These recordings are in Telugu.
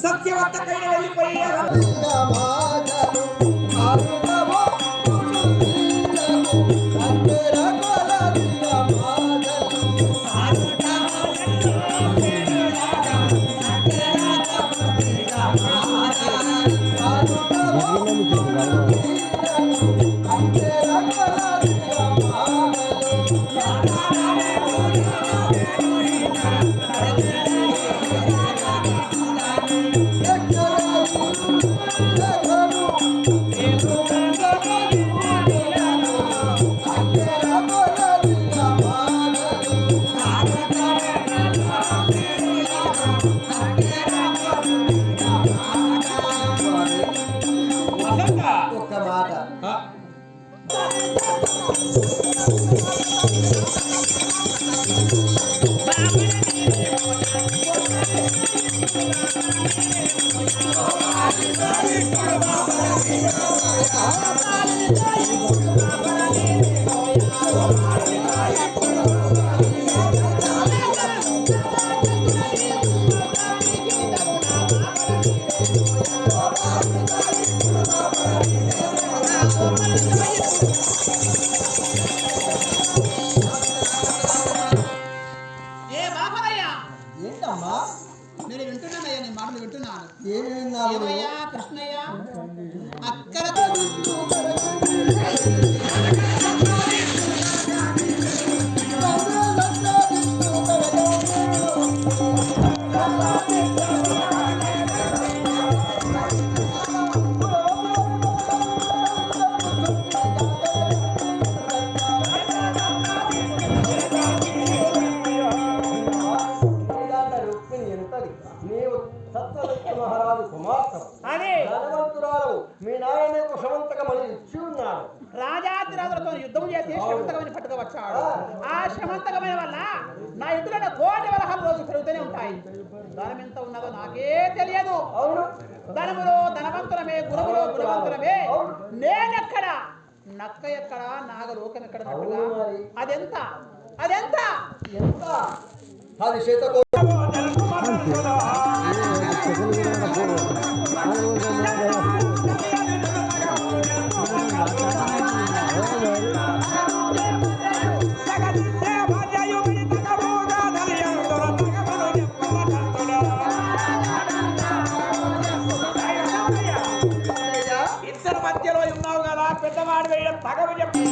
సత్యవంతకైన వెళ్ళిపోయా నేను వింటున్నానయ్యా, నీ మాటలు వింటున్నాను. ఏమయ్యా కృష్ణయ్య అక్కడ మహారాజు కుమార్తె ధనవంతురాలు మీ నాయనకు శమంతకమని ఇచ్చి ఉన్నాడు. రాజాదిరాజులతో యుద్ధం చేసి శమంతకమని పట్టుకువచ్చాడు. ఆ శమంతకమైన వల్ల నా ఎదురైన కోటి వరహాలు రోజు పెరుగుతూనే ఉంటాయి. ధనం ఎంత ఉన్నదో నాకే తెలియదు. అవును, ధనములో ధనవంతులమే, గుణములో గుణవంతులమే. నేనెక్కడ, నక్క ఎక్కడ, నాగలోకం ఎక్కడ? అదెంత అదెంత ఎంత? అది శతకో ఇద్దరు మధ్యలో ఉన్నావు కదా, పెద్దవాడు వేయడం తగవు చెప్పి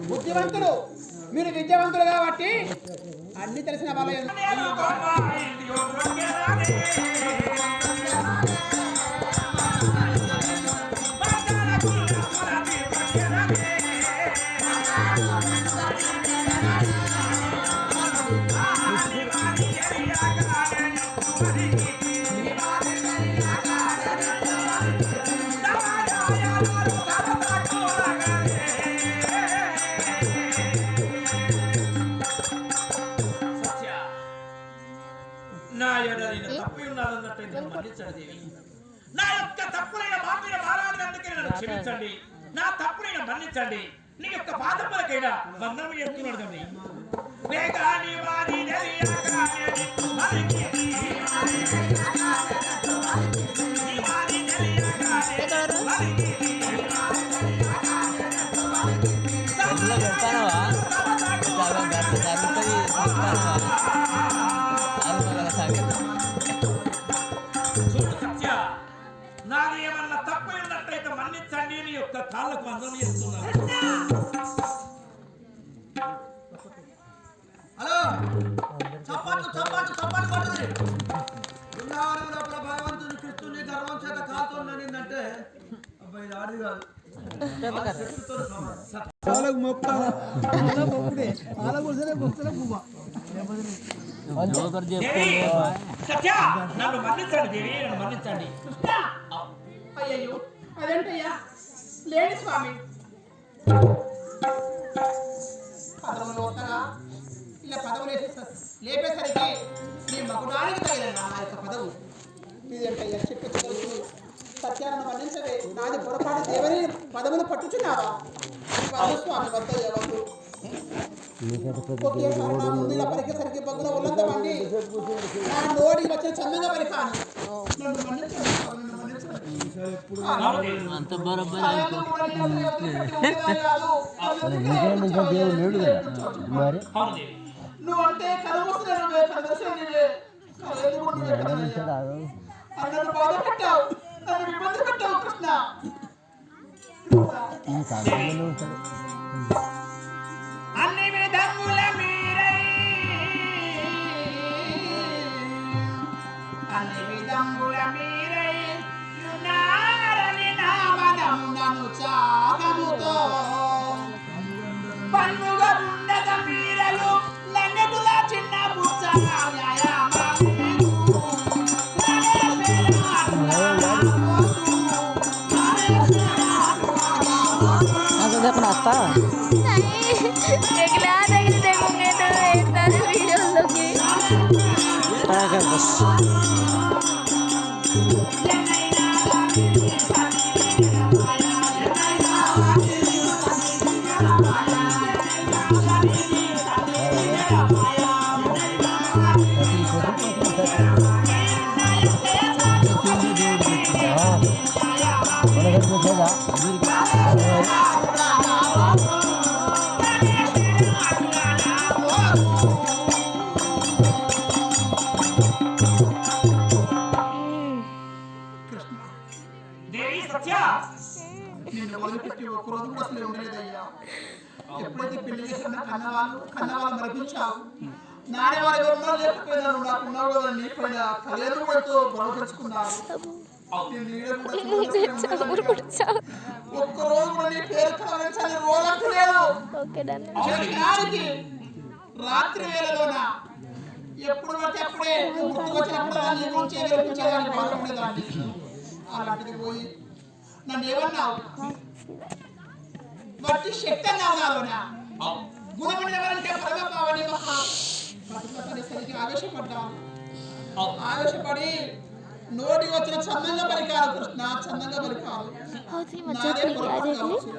బుద్ధివంతులు. మీరు విద్యావంతులు కాబట్టి అన్ని తెలిసిన వాళ్ళ నా యొక్క తప్పులైన మాటల మారాలందుకే నన్ను క్షమించండి. నా తప్పులైన మన్నించండి. నీ యొక్క పాదములకైనా వందనం చేస్తున్నాడు తండ్రి. వేగాని వారి నాది ఏమన్నా తప్పు ఉన్నట్లయితే మన్నించండి. నీ యొక్క కాళ్ళకు వందనం చేస్తున్నాను. హలో, చప్పట్లు చప్పట్లు చప్పట్లు కొట్టుకుని బృందావనం లోపల భగవంతుని కృష్ణుని గర్వం చేత కాల్తుందంటే అబ్బాయి ఇది ఆడిది కాదు. సత్య, నన్ను మన్నించండి దేవి, నన్ను మన్నించండి. అదేంటయ్యా లేని స్వామి పదవులు కొత్తగా ఇలా పదవులు లేపేసరికి నీ మగుడానికి తగిన నా యొక్క పదవు ఇదేంటయ్యా చెప్పి సత్యాలను మన్నించవే నాది పొరపాటు దేవని పదవులు పట్టుచున్నావా స్వామి వద్దయ్యా వద్దు ఒకేసారి నా ముందు ఇలా పరికేసరికి బగ్గున ఉల్లంఘమండి నా నోటికి వచ్చిన చందంగా పరికాను నన్ను మన్నించండి నన్ను మన్నించండి అంత బరబర్ లేడు కదా మరి నువ్వంటే కలవస్తున్నావే కలవస్తున్నావే నన్ను బాధ పెట్టావు నన్ను ఇబ్బంది పెట్టావు కృష్ణ అన్ని విధముల మీరై అన్ని విధముల మీరై నారని నామనమునను చాగముతో పన్నుగా ఉండగ మీరలు నన్నెటుల చిన్న పుచ్చగా देखना आता देखला देखूंगे तो इतना वीडियो लोगे बस నిన్ను వదిలిపెట్టి ఒక్కరోజు కూడా అసలు ఉండలేదయ్యా ఎప్పుడైతే పెళ్లి చేసిన కన్నవాళ్ళు మరిపించావు నానేవారు ఎవరున్నా లేకపోయినారు నాకున్నావు కదా నీపైన తల్లిదండ్రులతో గొడవ తెచ్చుకున్నారు ఒక్కరోజు కూడా నీ పేరు కలవరించాలని రోజంటూ లేదు రాత్రి వేళలోన ఎప్పుడు పడితే అప్పుడే గుర్తుకు వచ్చినప్పుడు నీ గురించి వినిపించేదాన్ని బాధపడేదాన్ని అలాంటిది పోయి నన్ను ఏమన్నావు వాటి శక్తి అన్నావు నాలోనా గుణమని ఎవరంటే పరమపావని మహా పట్టుపట్టేసరికి ఆవేశపడ్డాను ఆవేశపడి నోటి వచ్చిన చందంగా పరికాలు కృష్ణ చందంగా పరికాలు నాదే పొరపాటు కావచ్చు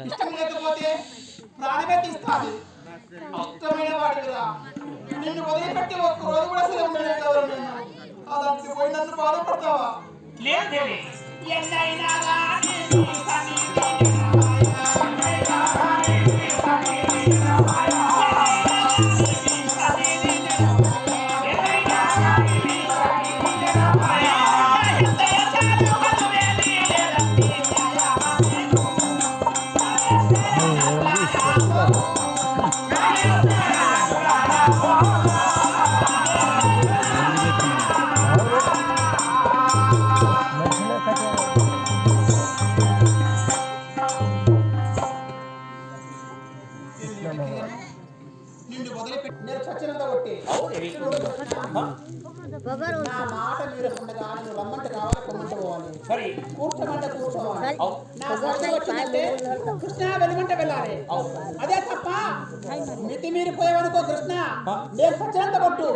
ఇష్టం లేకపోతే ప్రాణమే తీస్తాది ఇష్టమైన వాడి కదా నిన్ను వదిలిపెట్టి ఒక్క రోజు కూడా అసలు ఉండలేదు కదా నేను అలాంటి పోయి నన్ను బాధపడతావా లేదు ఎన్నైనా నిన్ను వదిలిపెట్టి నేను చచ్చినంత కొట్టి నా మాట మీరు ఉండగా నేను రమ్మంటే కావాలి కొమ్మంటే పోవాలి కూర్చోమంటే కూర్చోవాలి నా మాట వచ్చిందంటే కృష్ణ వెళ్ళమంటే వెళ్ళాలి అదే తప్ప మితి మీరిపోయావనుకో కృష్ణ నేను చచ్చినంత కొట్టు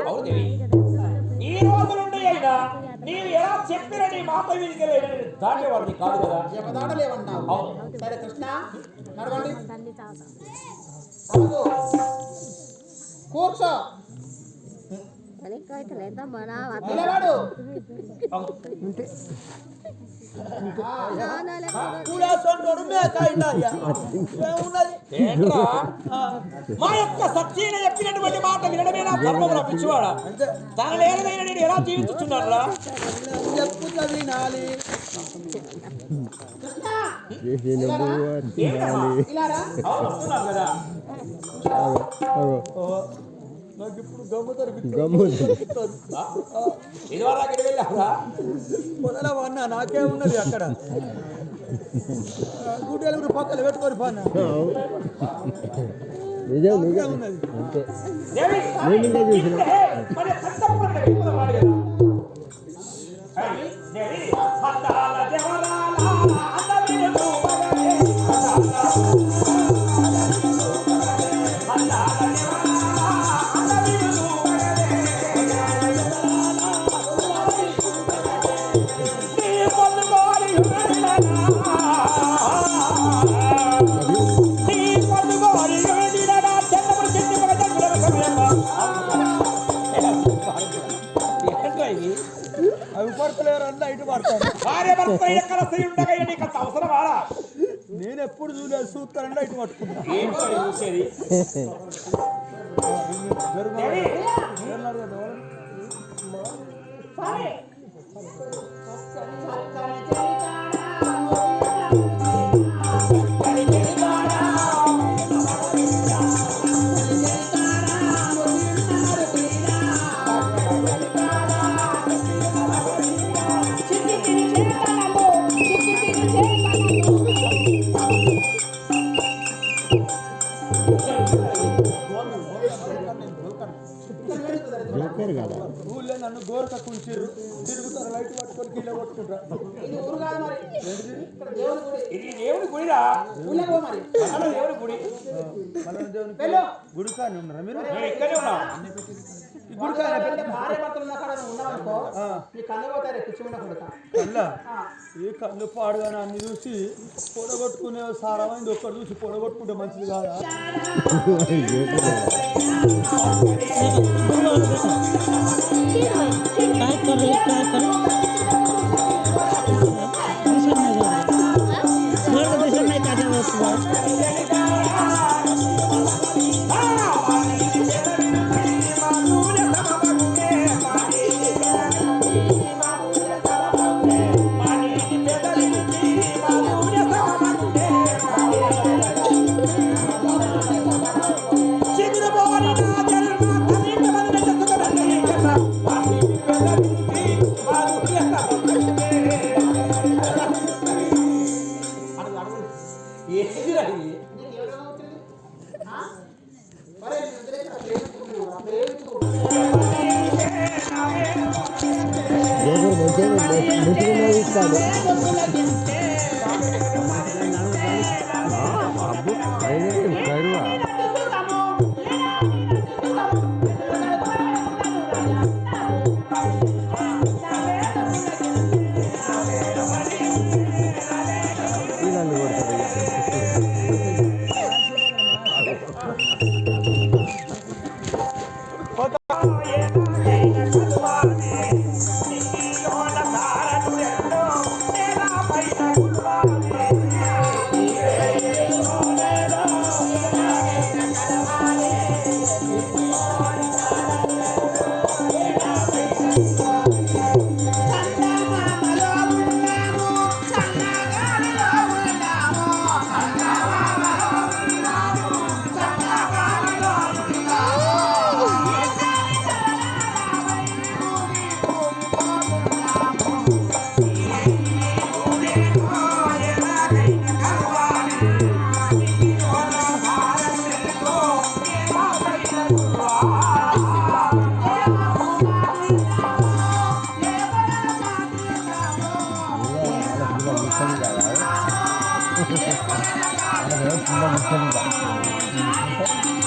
ఈ రోజు నుండి అయినా నీవు ఎలా చెప్పిన నీ మాట వినికే దాటేవాడిని కాదు కదా జపదాటలేవన్నావు సరే కృష్ణ నడవండి కూర్చో నిలబడు మా యొక్క సత్యన చెప్పినటువంటి మాట వినడమే నా ధర్మం పిచ్చివాడా తన లేనదైన నేను ఎలా జీవించుచున్నాను నాకు ఇప్పుడు గమ్ము ఇది వరకు వెళ్ళారా మొదల అన్న నాకేమున్నది అక్కడ గుడ్డెలు పక్కన పెట్టుకొని పోనా నిజం నిజం అంతే దేవి నేను ఇంకా చూసిన. ఇట్లే మన సంతపన్న విపుల వాడు కదా. అయ్యి, దేవి హద్దాల జవరాల అందవిను మగనే హద్దాల జవరాల అందవిను మగనే నీ పొందుకోరి యుగడిలనా నీ పొందుకోరి యుగడిలనా చెన్నమ చెట్టి మగ జగ్గుల సమయమ్మ ఏంటో ఇది అవి పడతలేరు అన్న ఇటు పడతాను భార్య భర్త ఎక్కడ స్త్రీ ఉండగా నీకు అంత అవసరం ఆరా నేను ఎప్పుడు చూడలేదు చూస్తానంటే ఇటు పట్టుకున్నా ఏంటో చూసేది దేవి జోకర్ కదా ఊళ్ళో నన్ను గోరక కుంచారు తిరుగుతారు లైట్ పట్టుకొని కీళ్ళ కొట్టుకుంటారు ఇది ఊరు కాదు మరి ఇక్కడ దేవుని గుడి ఇది దేవుడి గుడిరా ఊళ్ళో పో మరి అసలు దేవుడి గుడి మన దేవుని వెళ్ళు. గుడి కానీ ఉన్నారా మీరు నేను ఇక్కడే ఉన్నా ఈ గుడి కానీ భార్య భర్తలు ఉన్న కాడ నువ్వు ఉన్నావనుకో ఆ. నీ కళ్ళు పోతాయి పిచ్చి ఉన్న కొడుక కళ్ళ ఈ కళ్ళు పాడుగానే అన్ని చూసి పొడగొట్టుకునే సారమైంది ఒక్కడు చూసి పొడగొట్టుకుంటే మంచిది కాదా काय कर नहीं काटा वस्तू ఏంటిరా ఇది నీకు ఎవరు అవుతుంది మరి ప్రేమించుకుంటున్నావు మంచిగా ఇస్తాడు Ada